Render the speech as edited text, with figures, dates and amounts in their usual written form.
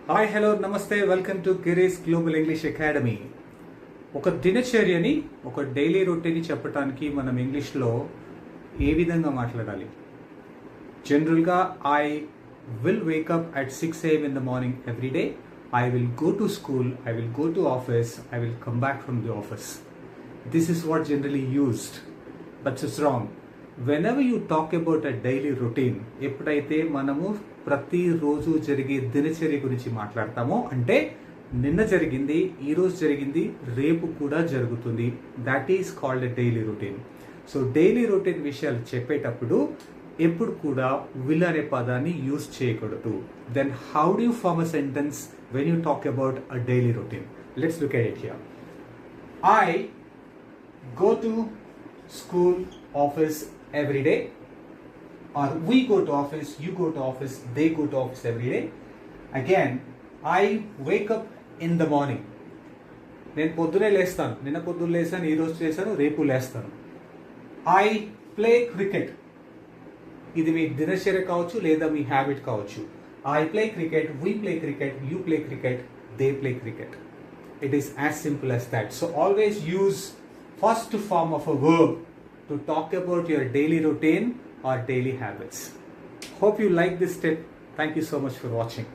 Hi hello namaste welcome to కిరీస్ global English academy. ఒక దినచర్యని ఒక డైలీ రొటీన్ చెప్పడానికి మనం ఇంగ్లీష్లో ఏ విధంగా మాట్లాడాలి? జనరల్గా I will wake up at 6 AM in the morning every day. I will go to school, I will go to office, I will come back from the office. This is what generally used, but it's wrong. Whenever you talk about a daily routine, ఎప్పుడైతే మనము ప్రతిరోజు జరిగే దినచర్య గురించి మాట్లాడతామో అంటే నిన్న జరిగింది, ఈరోజు జరిగింది, రేపు కూడా జరుగుతుంది. That is called a daily routine. So daily routine విషయాలు చెప్పేటప్పుడు ఎప్పుడు కూడా విల్ అనే పదాన్ని యూజ్ చేయకూడదు. Then how do you form a sentence when you talk about a daily routine? Let's look at it here. I go to school, office every day, or we go to office, you go to office, they go to office every day. Again, I wake up in the morning. నేను పొద్దునే లేస్తాను, నిన్న పొద్దున్న లేస్తాను, ఈరోజు చేశాను, రేపు లేస్తాను. I play cricket. ఇది మీ దినచర్య కావచ్చు లేదా మీ హ్యాబిట్ కావచ్చు. I play cricket, we play cricket, you play cricket, they play cricket. It is as simple as that. So always use first form of a verb to talk about your daily routine or daily habits. Hope you like this tip. Thank you so much for watching.